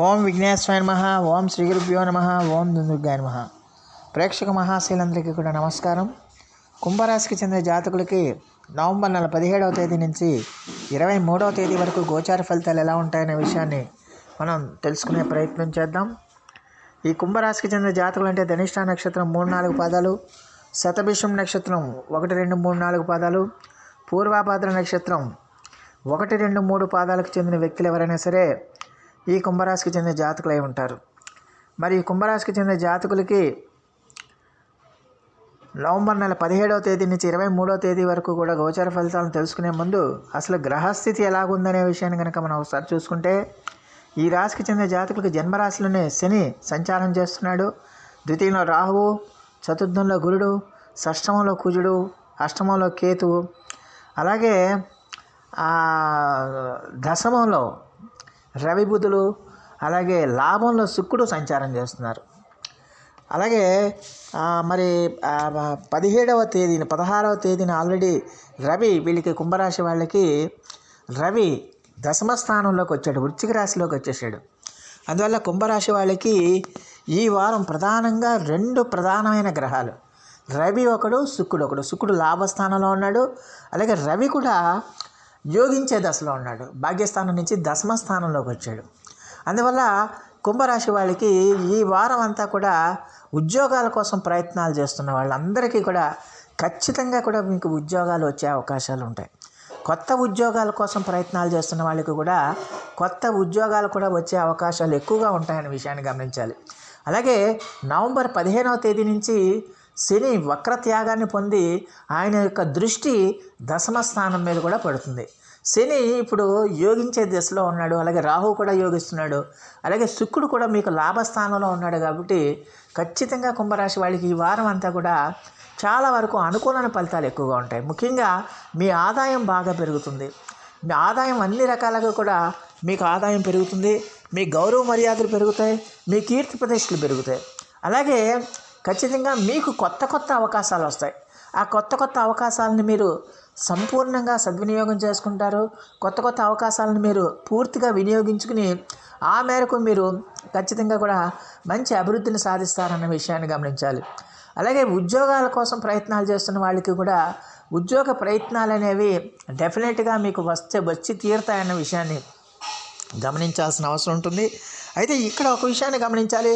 ఓం విఘ్నేశ్వరాయ నమః. ఓం శ్రీ గురుభ్యో నమః. ఓం దుర్గాయ నమః. ప్రేక్షక మహాశీలందరికీ కూడా నమస్కారం. కుంభరాశికి చెందిన జాతకులకి నవంబర్ నెల 17వ తేదీ నుంచి 23వ తేదీ వరకు గోచార ఫలితాలు ఎలా ఉంటాయనే విషయాన్ని మనం తెలుసుకునే ప్రయత్నం చేద్దాం. ఈ కుంభరాశికి చెందిన జాతకులు అంటే ధనిష్ట నక్షత్రం 3-4 పాదాలు, శతభిషం నక్షత్రం 1, 2, 3, 4 పాదాలు, పూర్వాభాద్ర నక్షత్రం 1, 2, 3 పాదాలకు చెందిన వ్యక్తులు ఎవరైనా సరే ఈ కుంభరాశికి చెందిన జాతకులు అయి ఉంటారు. మరి ఈ కుంభరాశికి చెందిన జాతకులకి నవంబర్ నెల 17వ తేదీ నుంచి 23వ తేదీ వరకు కూడా గోచార ఫలితాలను తెలుసుకునే ముందు అసలు గ్రహస్థితి ఎలాగుందనే విషయాన్ని కనుక మనం ఒకసారి చూసుకుంటే, ఈ రాశికి చెందిన జాతకులకు జన్మరాశిలోనే శని సంచారం చేస్తున్నాడు. ద్వితీయంలో రాహువు, చతుర్థంలో గురుడు, షష్టమంలో కుజుడు, అష్టమంలో కేతువు, అలాగే దశమంలో రవి బుధులు, అలాగే లాభంలో శుక్రుడు సంచారం చేస్తున్నారు. అలాగే మరి 16వ తేదీన ఆల్రెడీ రవి వీళ్ళకి కుంభరాశి వాళ్ళకి రవి దశమ స్థానంలోకి వచ్చాడు, వృశ్చిక రాశిలోకి వచ్చేసాడు. అందువల్ల కుంభరాశి వాళ్ళకి ఈ వారం ప్రధానంగా 2 ప్రధానమైన గ్రహాలు, రవి ఒకడు, శుక్రుడు ఒకడు. శుక్రుడు లాభస్థానంలో ఉన్నాడు, అలాగే రవి కూడా యోగించే దశలో ఉన్నాడు, భాగ్యస్థానం నుంచి దశమ స్థానంలోకి వచ్చాడు. అందువల్ల కుంభరాశి వాళ్ళకి ఈ వారం అంతా కూడా ఉద్యోగాల కోసం ప్రయత్నాలు చేస్తున్న వాళ్ళందరికీ కూడా ఖచ్చితంగా కూడా మీకు ఉద్యోగాలు వచ్చే అవకాశాలు ఉంటాయి. కొత్త ఉద్యోగాల కోసం ప్రయత్నాలు చేస్తున్న వాళ్ళకి కూడా కొత్త ఉద్యోగాలు కూడా వచ్చే అవకాశాలు ఎక్కువగా ఉంటాయనే విషయాన్ని గమనించాలి. అలాగే నవంబర్ 15వ తేదీ నుంచి శని వక్రత్యాగాన్ని పొంది ఆయన యొక్క దృష్టి దశమ స్థానం మీద కూడా పడుతుంది. శని ఇప్పుడు యోగించే దశలో ఉన్నాడు, అలాగే రాహువు కూడా యోగిస్తున్నాడు, అలాగే శుక్రుడు కూడా మీకు లాభస్థానంలో ఉన్నాడు. కాబట్టి ఖచ్చితంగా కుంభరాశి వాళ్ళకి ఈ వారం అంతా కూడా చాలా వరకు అనుకూలమైన ఫలితాలు ఎక్కువగా ఉంటాయి. ముఖ్యంగా మీ ఆదాయం బాగా పెరుగుతుంది. మీ ఆదాయం అన్ని రకాలుగా కూడా మీకు ఆదాయం పెరుగుతుంది, మీ గౌరవ మర్యాదలు పెరుగుతాయి, మీ కీర్తి ప్రతిష్టలు పెరుగుతాయి. అలాగే ఖచ్చితంగా మీకు కొత్త అవకాశాలు వస్తాయి. ఆ కొత్త అవకాశాలను మీరు సంపూర్ణంగా సద్వినియోగం చేసుకుంటారు. కొత్త అవకాశాలను మీరు పూర్తిగా వినియోగించుకుని ఆ మేరకు మీరు ఖచ్చితంగా కూడా మంచి అభివృద్ధిని సాధిస్తారన్న విషయాన్ని గమనించాలి. అలాగే ఉద్యోగాల కోసం ప్రయత్నాలు చేస్తున్న వాళ్ళకి కూడా ఉద్యోగ ప్రయత్నాలు అనేవి డెఫినెట్గా మీకు వచ్చి తీరుతాయన్న విషయాన్ని గమనించాల్సిన అవసరం ఉంటుంది. అయితే ఇక్కడ ఒక విషయాన్ని గమనించాలి,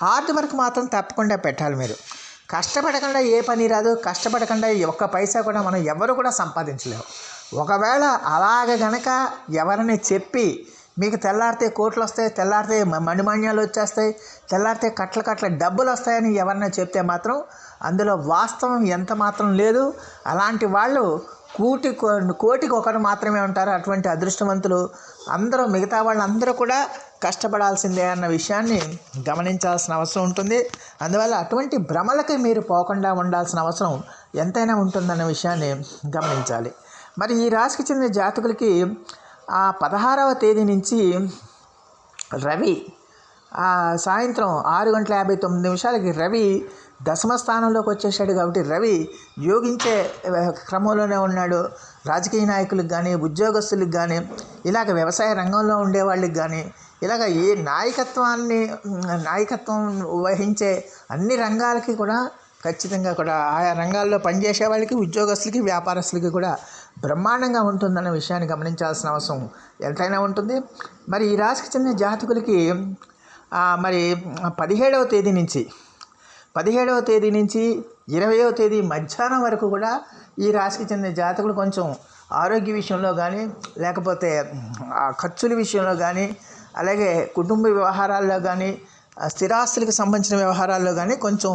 హార్డ్ వర్క్ మాత్రం తప్పకుండా పెట్టాలి. మీరు కష్టపడకుండా ఏ పని రాదు, కష్టపడకుండా ఒక్క పైసా కూడా మనం ఎవరు కూడా సంపాదించలేము. ఒకవేళ అలాగ గనక ఎవరిని చెప్పి మీకు తెల్లారితే కోట్లు వస్తాయి, తెల్లారితే మణిమాన్యాలు వచ్చేస్తాయి, తెల్లారితే కట్ల డబ్బులు వస్తాయని ఎవరైనా చెప్తే మాత్రం అందులో వాస్తవం ఎంత మాత్రం లేదు. అలాంటి వాళ్ళు కోటికి ఒకరు మాత్రమే ఉంటారు. అటువంటి అదృష్టవంతులు అందరూ, మిగతా వాళ్ళందరూ కూడా కష్టపడాల్సిందే అన్న విషయాన్ని గమనించాల్సిన అవసరం ఉంటుంది. అందువల్ల అటువంటి భ్రమలకి మీరు పోకుండా ఉండాల్సిన అవసరం ఎంతైనా ఉంటుందన్న విషయాన్ని గమనించాలి. మరి ఈ రాశికి చెందిన జాతకులకి 16వ తేదీ నుంచి రవి సాయంత్రం 6:59 రవి దశమ స్థానంలోకి వచ్చేసాడు. కాబట్టి రవి యోగించే క్రమంలోనే ఉన్నాడు. రాజకీయ నాయకులకు కానీ, ఉద్యోగస్తులకు కానీ, ఇలాగ వ్యవసాయ రంగంలో ఉండే వాళ్ళకి కానీ, ఇలాగ ఏ నాయకత్వం వహించే అన్ని రంగాలకి కూడా ఖచ్చితంగా కూడా ఆయా రంగాల్లో పనిచేసే వాళ్ళకి, ఉద్యోగస్తులకి, వ్యాపారస్తులకి కూడా బ్రహ్మాండంగా ఉంటుందన్న విషయాన్ని గమనించాల్సిన అవసరం ఎంతైనా ఉంటుంది. మరి ఈ రాశికి చెందిన జాతకులకి మరి 17వ తేదీ నుంచి 20వ తేదీ మధ్యాహ్నం వరకు కూడా ఈ రాశికి చెందిన జాతకులు కొంచెం ఆరోగ్య విషయంలో కానీ, లేకపోతే ఖర్చుల విషయంలో కానీ, అలాగే కుటుంబ వ్యవహారాల్లో కానీ, స్థిరాస్తులకు సంబంధించిన వ్యవహారాల్లో కానీ కొంచెం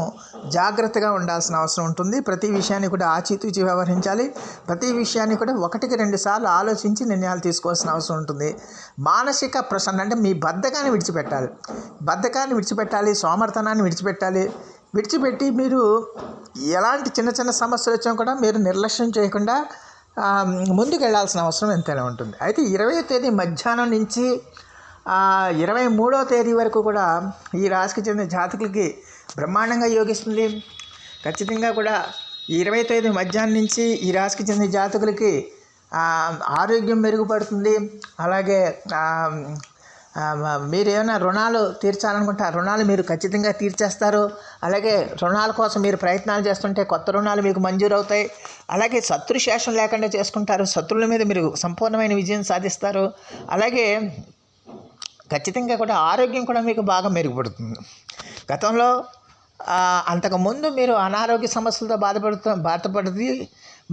జాగ్రత్తగా ఉండాల్సిన అవసరం ఉంటుంది. ప్రతి విషయాన్ని కూడా ఆచితూచి వ్యవహరించాలి. ప్రతి విషయాన్ని కూడా 1-2 సార్లు ఆలోచించి నిర్ణయాలు తీసుకోవాల్సిన అవసరం ఉంటుంది. మానసిక ప్రసన్న అంటే మీ బద్ధకాన్ని విడిచిపెట్టాలి, సోమర్థనాన్ని విడిచిపెట్టి మీరు ఎలాంటి చిన్న సమస్యలు వచ్చినా కూడా మీరు నిర్లక్ష్యం చేయకుండా ముందుకు వెళ్ళాల్సిన అవసరం ఎంతైనా ఉంటుంది. అయితే 20వ తేదీ మధ్యాహ్నం నుంచి 23వ తేదీ వరకు కూడా ఈ రాశికి చెందిన జాతకులకి బ్రహ్మాండంగా యోగిస్తుంది. ఖచ్చితంగా కూడా ఈ 20వ తేదీ మధ్యాహ్నం నుంచి ఈ రాశికి చెందిన జాతకులకి ఆరోగ్యం మెరుగుపడుతుంది. అలాగే మీరు ఏమైనా రుణాలు తీర్చాలనుకుంటే ఆ రుణాలు మీరు ఖచ్చితంగా తీర్చేస్తారు. అలాగే రుణాల కోసం మీరు ప్రయత్నాలు చేస్తుంటే కొత్త రుణాలు మీకు మంజూరు అవుతాయి. అలాగే శత్రుశేషం లేకుండా చేసుకుంటారు. శత్రువుల మీద మీరు సంపూర్ణమైన విజయం సాధిస్తారు. అలాగే ఖచ్చితంగా కూడా ఆరోగ్యం కూడా మీకు బాగా మెరుగుపడుతుంది. గతంలో అంతకుముందు మీరు అనారోగ్య సమస్యలతో బాధపడుతుంది.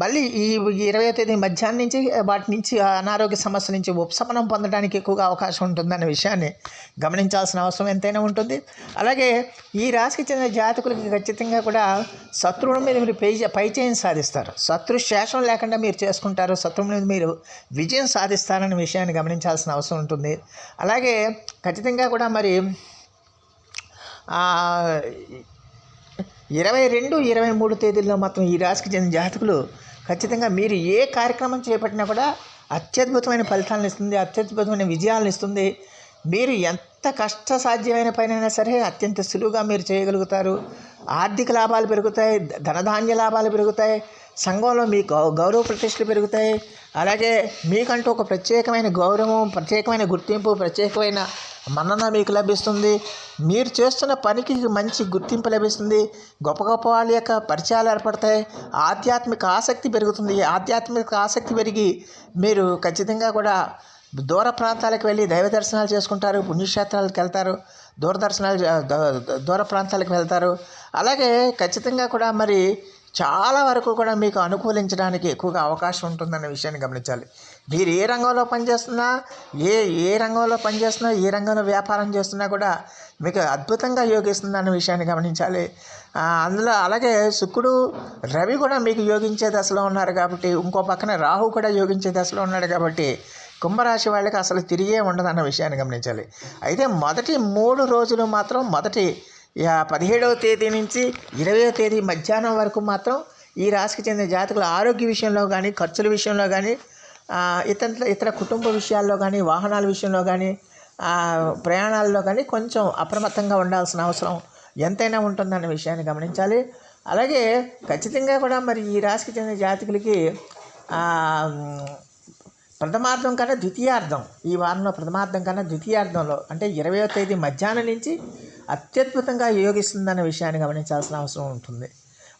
మళ్ళీ ఈ 20వ తేదీ మధ్యాహ్నం నుంచి వాటి నుంచి అనారోగ్య సమస్య నుంచి ఉపశమనం పొందడానికి ఎక్కువగా అవకాశం ఉంటుందన్న విషయాన్ని గమనించాల్సిన అవసరం ఎంతైనా ఉంటుంది. అలాగే ఈ రాశికి చెందిన జాతకులకి ఖచ్చితంగా కూడా శత్రువుల మీద మీరు పైచేయం సాధిస్తారు. శత్రు శేషం లేకుండా మీరు చేసుకుంటారు. శత్రువుల మీద మీరు విజయం సాధిస్తారనే విషయాన్ని గమనించాల్సిన అవసరం ఉంటుంది. అలాగే ఖచ్చితంగా కూడా మరి 22, 23 తేదీల్లో మాత్రం ఈ రాశికి చెందిన జాతకులు ఖచ్చితంగా మీరు ఏ కార్యక్రమం చేపట్టినా కూడా అత్యద్భుతమైన ఫలితాలను ఇస్తుంది, అత్యద్భుతమైన విజయాలను ఇస్తుంది. మీరు ఎంత కష్టసాధ్యమైన పనైనా సరే అత్యంత సులువుగా మీరు చేయగలుగుతారు. ఆర్థిక లాభాలు పెరుగుతాయి, ధనధాన్య లాభాలు పెరుగుతాయి, సంఘంలో మీ గౌరవ ప్రతిష్టలు పెరుగుతాయి. అలాగే మీకంటూ ఒక ప్రత్యేకమైన గౌరవం, ప్రత్యేకమైన గుర్తింపు, ప్రత్యేకమైన మన్నన మీకు లభిస్తుంది. మీరు చేస్తున్న పనికి మంచి గుర్తింపు లభిస్తుంది. గొప్ప గొప్ప వాళ్ళ యొక్క పరిచయాలు ఏర్పడతాయి. ఆధ్యాత్మిక ఆసక్తి పెరుగుతుంది. ఆధ్యాత్మిక ఆసక్తి పెరిగి మీరు ఖచ్చితంగా కూడా దూర ప్రాంతాలకు వెళ్ళి దైవ దర్శనాలు చేసుకుంటారు, పుణ్యక్షేత్రాలకు వెళ్తారు, దూర ప్రాంతాలకు వెళ్తారు. అలాగే ఖచ్చితంగా కూడా మరి చాలా వరకు కూడా మీకు అనుకూలించడానికి ఎక్కువగా అవకాశం ఉంటుందన్న విషయాన్ని గమనించాలి. మీరు ఏ రంగంలో పనిచేస్తున్నా, ఏ రంగంలో పనిచేస్తున్నా, ఏ రంగంలో వ్యాపారం చేస్తున్నా కూడా మీకు అద్భుతంగా యోగిస్తుందన్న విషయాన్ని గమనించాలి. అందులో అలాగే శుక్రుడు, రవి కూడా మీకు యోగించే దశలో ఉన్నారు కాబట్టి, ఇంకో పక్కన రాహు కూడా యోగించే దశలో ఉన్నాడు కాబట్టి కుంభరాశి వాళ్ళకి అసలు తిరిగే ఉండదన్న విషయాన్ని గమనించాలి. అయితే మొదటి 3 రోజులు మాత్రం, మొదటి 17వ తేదీ నుంచి 20వ తేదీ మధ్యాహ్నం వరకు మాత్రం ఈ రాశికి చెందిన జాతకుల ఆరోగ్య విషయంలో కానీ, ఖర్చుల విషయంలో కానీ, ఇతర కుటుంబ విషయాల్లో కానీ, వాహనాల విషయంలో కానీ, ప్రయాణాల్లో కానీ కొంచెం అప్రమత్తంగా ఉండాల్సిన అవసరం ఎంతైనా ఉంటుందన్న విషయాన్ని గమనించాలి. అలాగే ఖచ్చితంగా కూడా మరి ఈ రాశికి చెందిన జాతకులకి ప్రథమార్థం కన్నా ద్వితీయార్థం, ఈ వారంలో ప్రథమార్థం కన్నా ద్వితీయార్థంలో అంటే 20వ తేదీ మధ్యాహ్నం నుంచి అత్యద్భుతంగా యోగిస్తుందన్న విషయాన్ని గమనించాల్సిన అవసరం ఉంటుంది.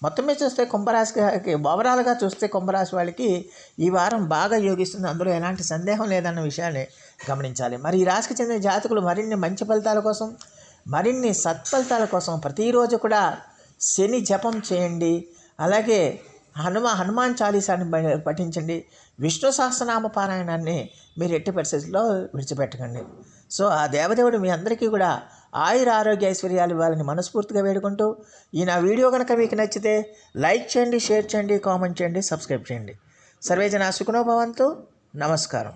మొత్తం మీద చూస్తే కుంభరాశికి ఓవరాల్గా చూస్తే కుంభరాశి వాళ్ళకి ఈ వారం బాగా యోగిస్తుంది. అందులో ఎలాంటి సందేహం లేదన్న విషయాన్ని గమనించాలి. మరి ఈ రాశికి చెందిన జాతకులు మరిన్ని మంచి ఫలితాల కోసం, మరిన్ని సత్ఫలితాల కోసం ప్రతిరోజు కూడా శని జపం చేయండి. అలాగే హనుమాన్ చాలీసాని పఠించండి. విష్ణు సహస్రనామ పారాయణాన్ని మీరు ఎట్టి పరిస్థితుల్లో విడిచిపెట్టకండి. సో ఆ దేవదేవుడు మీ అందరికీ కూడా ఆయుర ఆరోగ్య ఐశ్వర్యాలు ఇవ్వాలని మనస్ఫూర్తిగా వేడుకుంటూ, ఈ నా వీడియో కనుక మీకు నచ్చితే లైక్ చేయండి, షేర్ చేయండి, కామెంట్ చేయండి, సబ్స్క్రైబ్ చేయండి. సర్వేజన సుఖినో భవంతు. నమస్కారం.